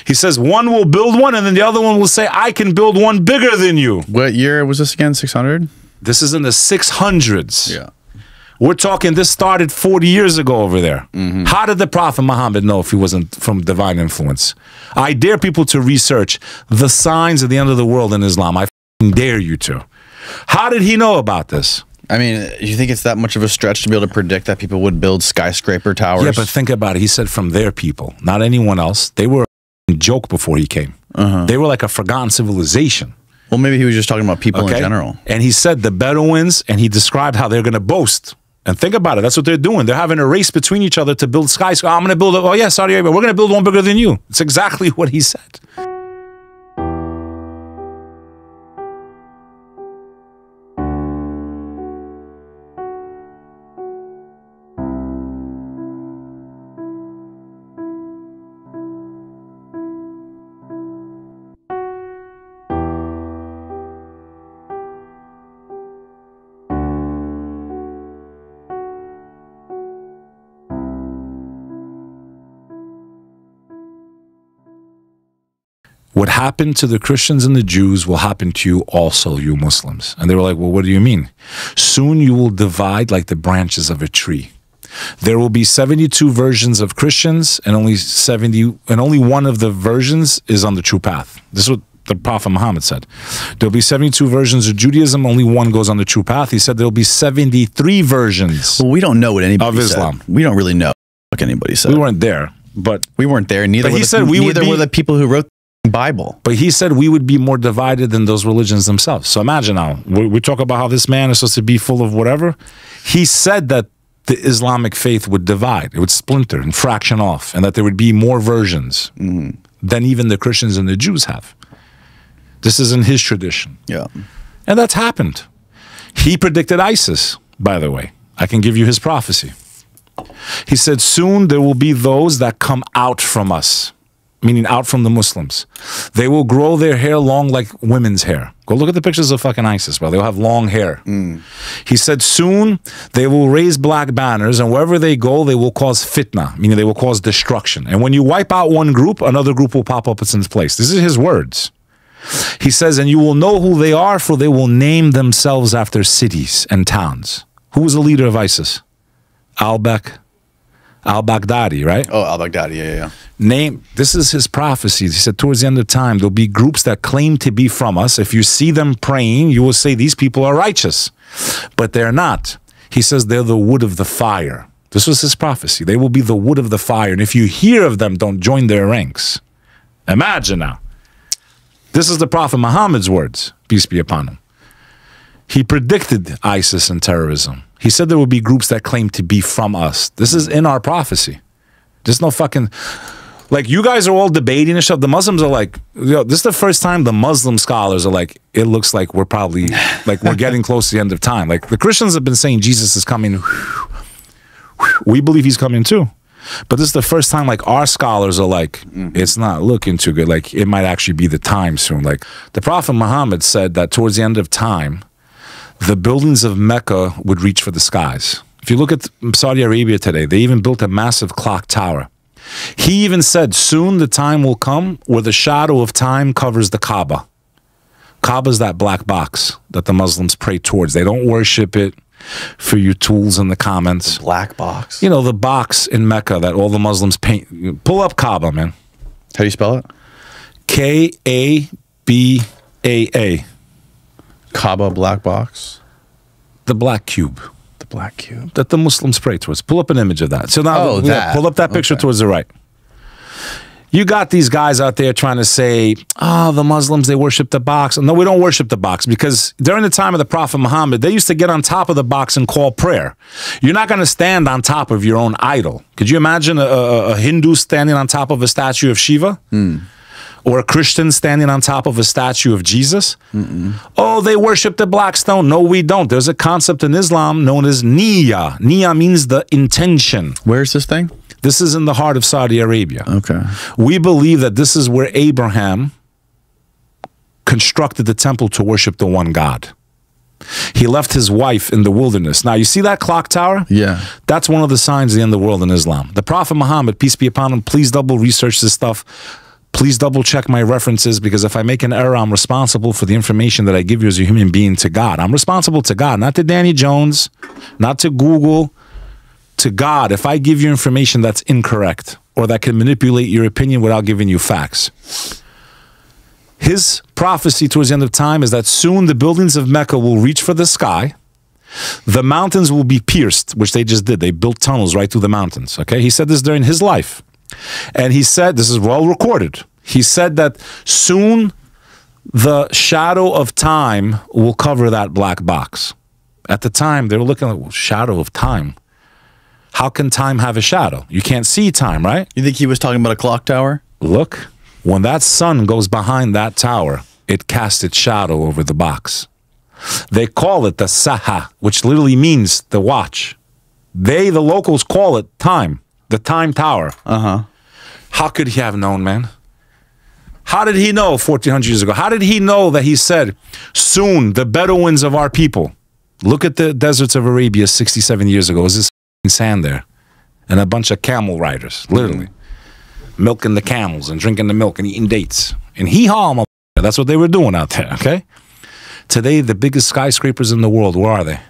He says one will build one, and then the other one will say, I can build one bigger than you. What year was this again? 600? This is in the 600s. Yeah. We're talking, this started 40 years ago over there. How did the Prophet Muhammad know if he wasn't from divine influence? I dare people to research the signs of the end of the world in Islam. I dare you to. How did he know about this? I mean, you think it's that much of a stretch to be able to predict that people would build skyscraper towers? Yeah, but think about it. He said from their people, not anyone else. They were a joke before he came. They were like a forgotten civilization. Well, maybe he was just talking about people in general. And he said the Bedouins, and he described how they're going to boast. And think about it. That's what they're doing. They're having a race between each other to build skyscrapers. I'm going to build, oh yeah, Saudi Arabia, we're going to build one bigger than you. It's exactly what he said. What happened to the Christians and the Jews will happen to you also, you Muslims. And they were like, well, what do you mean? Soon you will divide like the branches of a tree. There will be 72 versions of Christians, and only one of the versions is on the true path. This is what the Prophet Muhammad said. There'll be 72 versions of Judaism, only one goes on the true path. He said there'll be 73 versions. Well, we don't know what anybody of Islam. Said. We don't really know what anybody said. We weren't there, but we weren't there. Neither were the people who wrote the Bible. But he said we would be more divided than those religions themselves. So imagine now, we talk about how this man is supposed to be full of whatever. He said that the Islamic faith would divide, it would splinter and fraction off, and that there would be more versions than even the Christians and the Jews have. This is in his tradition. Yeah. And that's happened. He predicted ISIS, by the way. I can give you his prophecy. He said, soon there will be those that come out from us, meaning out from the Muslims. They will grow their hair long like women's hair. Go look at the pictures of fucking ISIS, bro. They'll have long hair. He said, soon they will raise black banners, and wherever they go, they will cause fitna, meaning they will cause destruction. And when you wipe out one group, another group will pop up in its place. This is his words. He says, and you will know who they are, for they will name themselves after cities and towns. Who was the leader of ISIS? Al-Baghdadi, right? Oh, Al-Baghdadi, yeah. This is his prophecy. He said, towards the end of time, there'll be groups that claim to be from us. If you see them praying, you will say, these people are righteous. But they're not. He says, they're the wood of the fire. This was his prophecy. They will be the wood of the fire. And if you hear of them, don't join their ranks. Imagine now. This is the Prophet Muhammad's words, peace be upon him. He predicted ISIS and terrorism. He said there will be groups that claim to be from us. This is in our prophecy. There's no fucking... Like, you guys are all debating and stuff. The Muslims are like... Yo, this is the first time the Muslim scholars are like, it looks like we're probably... like, we're getting close to the end of time. Like, the Christians have been saying Jesus is coming. We believe he's coming too. But this is the first time, like, our scholars are like, it's not looking too good. Like, it might actually be the time soon. Like, the Prophet Muhammad said that towards the end of time, the buildings of Mecca would reach for the skies. If you look at Saudi Arabia today, they even built a massive clock tower. He even said, soon the time will come where the shadow of time covers the Kaaba. Kaaba is that black box that the Muslims pray towards. They don't worship it. For you tools in the comments. The black box. You know, the box in Mecca that all the Muslims paint. Pull up Kaaba, man. How do you spell it? K-A-B-A-A. Kaaba black box? The black cube. The black cube. That the Muslims pray towards. Pull up an image of that. So now, pull up that picture towards the right. You got these guys out there trying to say, oh, the Muslims, they worship the box. No, we don't worship the box, because during the time of the Prophet Muhammad, they used to get on top of the box and call prayer. You're not going to stand on top of your own idol. Could you imagine a Hindu standing on top of a statue of Shiva? Or a Christian standing on top of a statue of Jesus? Oh, they worship the black stone. No, we don't. There's a concept in Islam known as niyya. Niyya means the intention. Where's this thing? This is in the heart of Saudi Arabia. Okay. We believe that this is where Abraham constructed the temple to worship the one God. He left his wife in the wilderness. Now, you see that clock tower? Yeah. That's one of the signs of the end of the world in Islam. The Prophet Muhammad, peace be upon him, please double research this stuff. Please double check my references, because if I make an error, I'm responsible for the information that I give you as a human being to God. I'm responsible to God, not to dannyjones, not to Google, to God. If I give you information that's incorrect or that can manipulate your opinion without giving you facts. His prophecy towards the end of time is that soon the buildings of Mecca will reach for the sky. The mountains will be pierced, which they just did. They built tunnels right through the mountains. Okay, he said this during his life. And he said, this is well recorded. He said that soon the shadow of time will cover that black box. At the time, they were looking at, well, shadow of time. How can time have a shadow? You can't see time, right? You think he was talking about a clock tower? Look, when that sun goes behind that tower, it casts its shadow over the box. They call it the saha, which literally means the watch. They, the locals, call it time, the time tower. How could he have known, man? How did he know 1400 years ago? How did he know that he said, soon the Bedouins of our people? Look at the deserts of Arabia 67 years ago. It was this sand there and a bunch of camel riders, literally. Milking the camels and drinking the milk and eating dates. And hee-haw, that's what they were doing out there, okay? Today, the biggest skyscrapers in the world, where are they?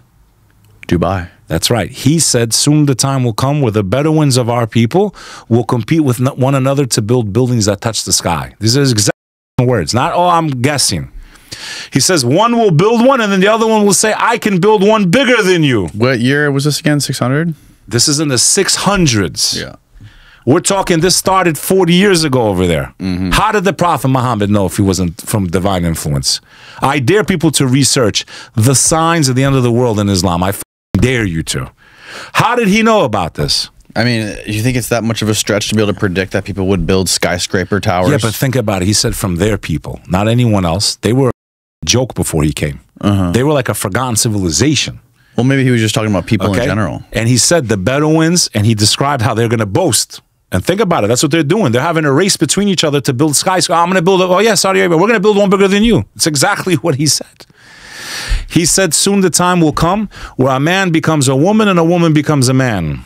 Dubai. That's right. He said soon the time will come where the Bedouins of our people will compete with one another to build buildings that touch the sky. These are his exact words, not, oh, I'm guessing. He says one will build one and then the other one will say, I can build one bigger than you. What year was this again? 600? This is in the 600s. Yeah. We're talking, this started 40 years ago over there. How did the Prophet Muhammad know if he wasn't from divine influence? I dare people to research the signs of the end of the world in Islam. I dare you to. How did he know about this? I mean, you think it's that much of a stretch to be able to predict that people would build skyscraper towers? Yeah, but think about it. He said from their people, not anyone else. They were a joke before he came. They were like a forgotten civilization. Well, maybe he was just talking about people in general. And he said the Bedouins, and he described how they're going to boast. And think about it. That's what they're doing. They're having a race between each other to build skyscrapers. I'm going to build, oh yeah, Saudi Arabia, we're going to build one bigger than you. It's exactly what he said. He said soon the time will come where a man becomes a woman and a woman becomes a man.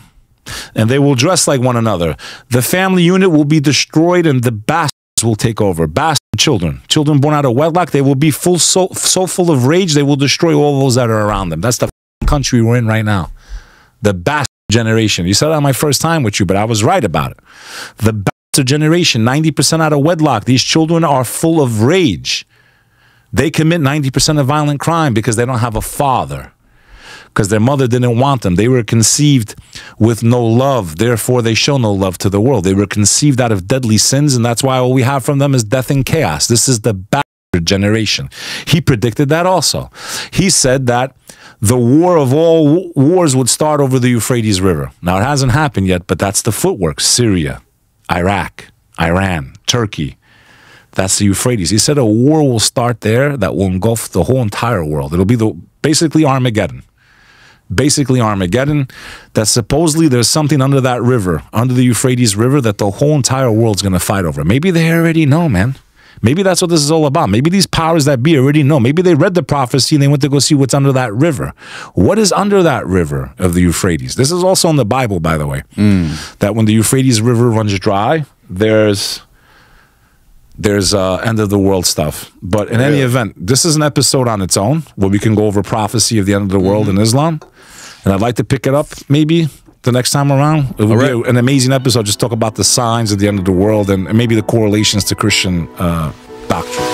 And they will dress like one another. The family unit will be destroyed and the bastards will take over. Bastard children. Children born out of wedlock, they will be so full of rage, they will destroy all those that are around them. That's the country we're in right now. The bastard generation. You said that on my first time with you, but I was right about it. The bastard generation, 90% out of wedlock. These children are full of rage. They commit 90% of violent crime because they don't have a father, because their mother didn't want them. They were conceived with no love. Therefore, they show no love to the world. They were conceived out of deadly sins, and that's why all we have from them is death and chaos. This is the bastard generation. He predicted that also. He said that the war of all wars would start over the Euphrates River. Now, it hasn't happened yet, but that's the footwork. Syria, Iraq, Iran, Turkey. That's the Euphrates. He said a war will start there that will engulf the whole entire world. It'll be basically Armageddon. Basically Armageddon, that supposedly there's something under that river, under the Euphrates River, that the whole entire world's going to fight over. Maybe they already know, man. Maybe that's what this is all about. Maybe these powers that be already know. Maybe they read the prophecy and they went to go see what's under that river. What is under that river of the Euphrates? This is also in the Bible, by the way. That when the Euphrates River runs dry, there's end of the world stuff. But in any event, this is an episode on its own where we can go over prophecy of the end of the world in Islam. And I'd like to pick it up maybe the next time around. It would be an amazing episode. Just talk about the signs of the end of the world and maybe the correlations to Christian doctrine.